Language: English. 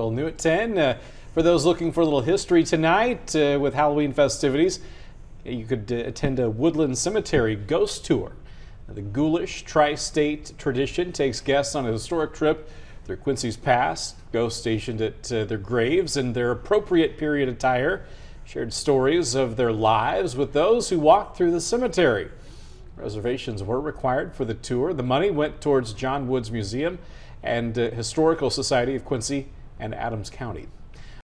Well, new at 10. For those looking for a little history tonight with Halloween festivities, you could attend a Woodland Cemetery ghost tour. The ghoulish tri-state tradition takes guests on a historic trip through Quincy's past. Ghosts stationed at their graves in their appropriate period attire shared stories of their lives with those who walked through the cemetery. Reservations were required for the tour. The money went towards John Woods Museum and Historical Society of Quincy and Adams County.